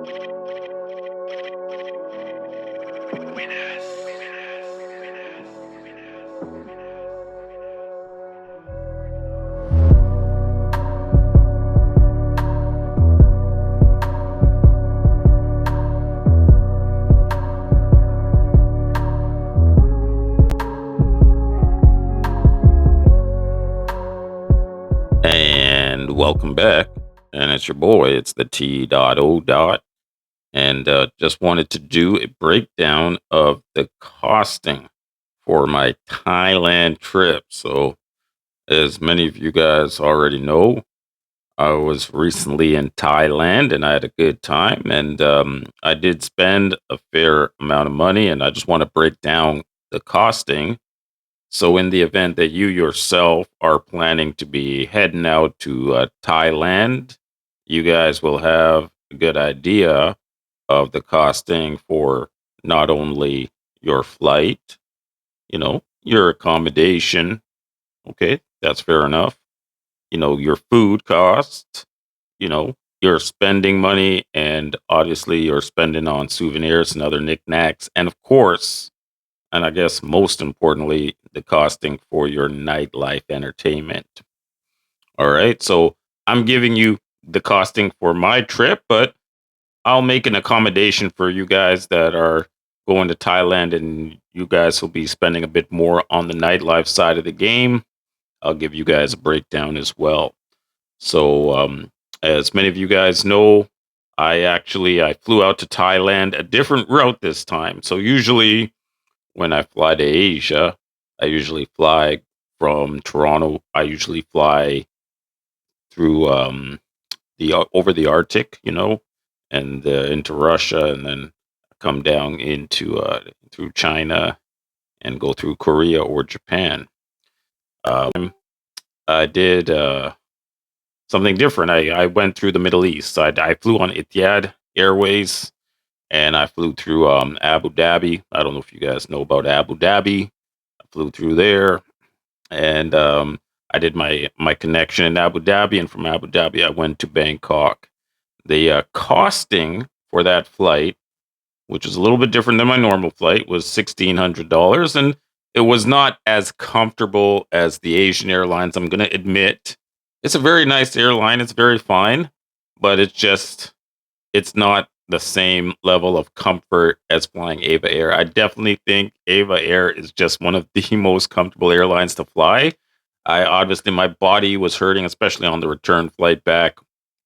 And welcome back. And it's your boy, it's the T.O. dot. And just wanted to do a breakdown of the costing for my Thailand trip. So, as many of you guys already know, I was recently in Thailand and I had a good time. And I did spend a fair amount of money. And I just want to break down the costing. So, in the event that you yourself are planning to be heading out to Thailand, you guys will have a good idea of the costing for not only your flight, your accommodation. Okay, that's fair enough. Your food costs, you're spending money, and obviously you're spending on souvenirs and other knickknacks. And of course, and I guess most importantly, the costing for your nightlife entertainment. All right. So I'm giving you the costing for my trip, but I'll make an accommodation for you guys that are going to Thailand and you guys will be spending a bit more on the nightlife side of the game. I'll give you guys a breakdown as well. So, as many of you guys know, I flew out to Thailand a different route this time. So usually when I fly to Asia, I usually fly from Toronto. I usually fly through the over the Arctic, and into Russia, and then come down into through China and go through Korea or Japan. I did something different. I went through the Middle East. I flew on Etihad Airways and I flew through Abu Dhabi. I don't know if you guys know about Abu Dhabi. I flew through there, and I did my connection in Abu Dhabi, and from Abu Dhabi I went to Bangkok. The costing for that flight, which is a little bit different than my normal flight, was $1,600, and it was not as comfortable as the Asian Airlines. I'm going to admit, it's a very nice airline. It's very fine, but it's not the same level of comfort as flying Ava Air. I definitely think Ava Air is just one of the most comfortable airlines to fly. My body was hurting, especially on the return flight back.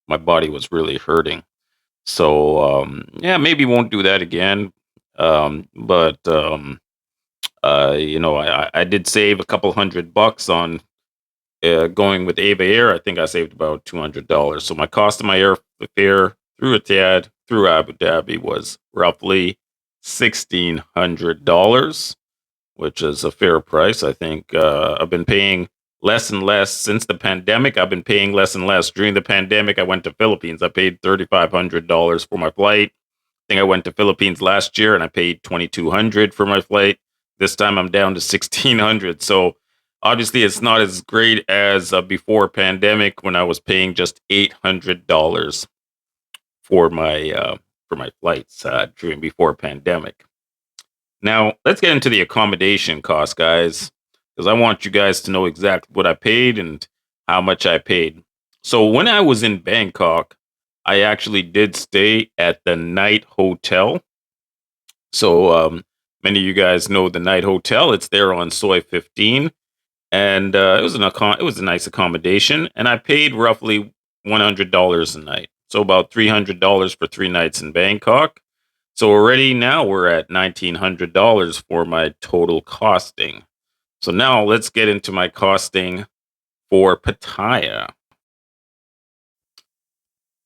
My body was really hurting. So yeah, maybe won't do that again. But I did save a couple $100 on going with Ava Air. I think I saved about $200. So my cost of my airfare through Etihad through Abu Dhabi was roughly $1,600, which is a fair price. I think I've been paying less and less since the pandemic. I've been paying less and less. During the pandemic, I went to Philippines. I paid $3,500 for my flight. I think I went to Philippines last year and I paid $2,200 for my flight. This time I'm down to $1,600. So obviously it's not as great as before pandemic when I was paying just $800 for my flights during before pandemic. Now, let's get into the accommodation cost, guys, because I want you guys to know exactly what I paid and how much I paid. So, when I was in Bangkok, I actually did stay at the Night Hotel. So, many of you guys know the Night Hotel. It's there on Soy 15, and it was a nice accommodation, and I paid roughly $100 a night, so about $300 for 3 nights in Bangkok. So already now we're at $1,900 for my total costing. So now let's get into my costing for Pattaya.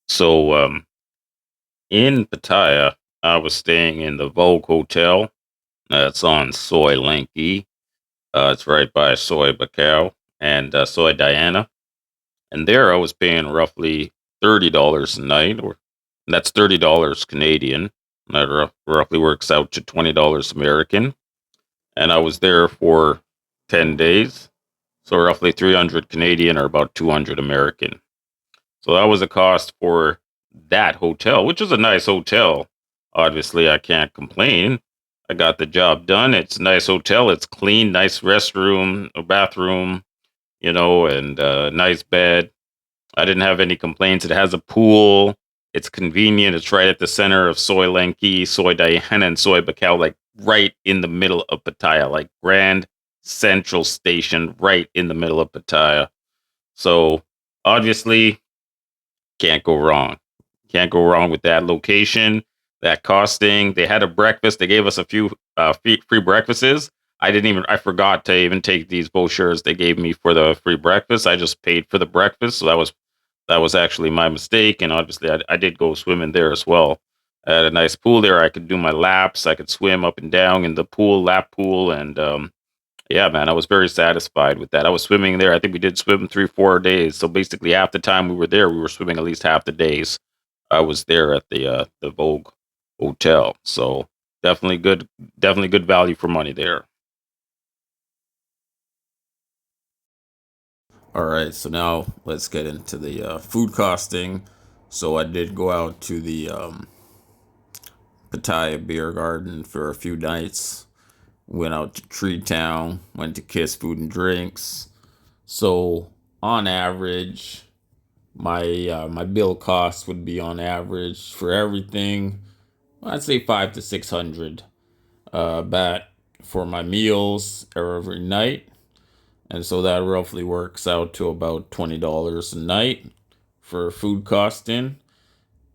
So in Pattaya, I was staying in the Vogue Hotel. That's on Soy Lanky. It's right by Soy Bacau and Soy Diana. And there I was paying roughly $30 a night, or that's $30 Canadian. That roughly works out to $20 American. And I was there for 10 days. So roughly 300 Canadian or about 200 American. So that was a cost for that hotel, which is a nice hotel. Obviously, I can't complain. I got the job done. It's a nice hotel. It's clean, nice restroom, a bathroom, and a nice bed. I didn't have any complaints. It has a pool. It's convenient. It's right at the center of Soy Lenki, Soy Diana, and Soy Bacal, like right in the middle of Pattaya, like Grand Central Station, right in the middle of Pattaya. So obviously, can't go wrong. Can't go wrong with that location, that costing. They had a breakfast. They gave us a few free breakfasts. I forgot to even take these brochures they gave me for the free breakfast. I just paid for the breakfast. So that was actually my mistake. And obviously, I did go swimming there as well. I had a nice pool there. I could do my laps. I could swim up and down in the pool, lap pool. And yeah, man, I was very satisfied with that. I was swimming there. I think we did swim 3, 4 days. So basically, half the time we were there, we were swimming at least half the days. I was there at the Vogue Hotel. So definitely good value for money there. All right, so now let's get into the food costing. So I did go out to the Pattaya Beer Garden for a few nights. Went out to Tree Town. Went to Kiss Food and Drinks. So on average, my bill cost would be on average for everything. I'd say 5 to 600 baht for my meals every night, and so that roughly works out to about $20 a night for food costing.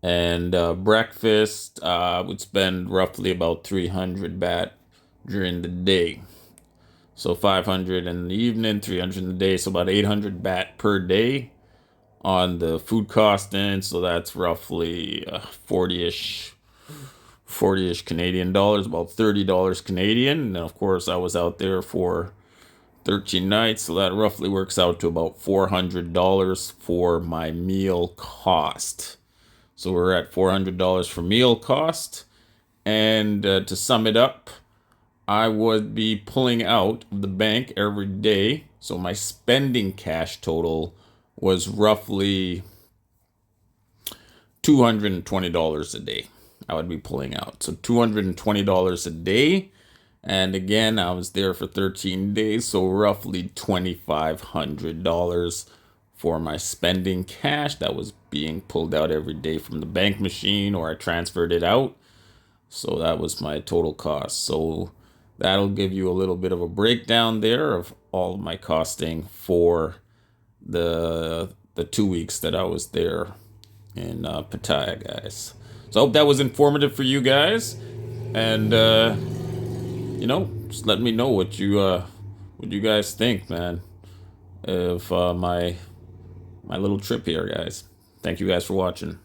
And breakfast, I would spend roughly about 300 baht during the day. So 500 in the evening, 300 in the day, so about 800 baht per day on the food costing. So that's roughly 40-ish Canadian dollars, about $30 Canadian. And of course, I was out there for 13 nights, so that roughly works out to about $400 for my meal cost. So we're at $400 for meal cost. And to sum it up, I would be pulling out of the bank every day. So my spending cash total was roughly $220 a day. I would be pulling out. So $220 a day. And again, I was there for 13 days, so roughly $2,500 for my spending cash that was being pulled out every day from the bank machine, or I transferred it out. So that was my total cost. So that'll give you a little bit of a breakdown there of all of my costing for the 2 weeks that I was there in Pattaya, guys. So I hope that was informative for you guys, and just let me know what you guys think, man, of my little trip here, guys. Thank you guys for watching.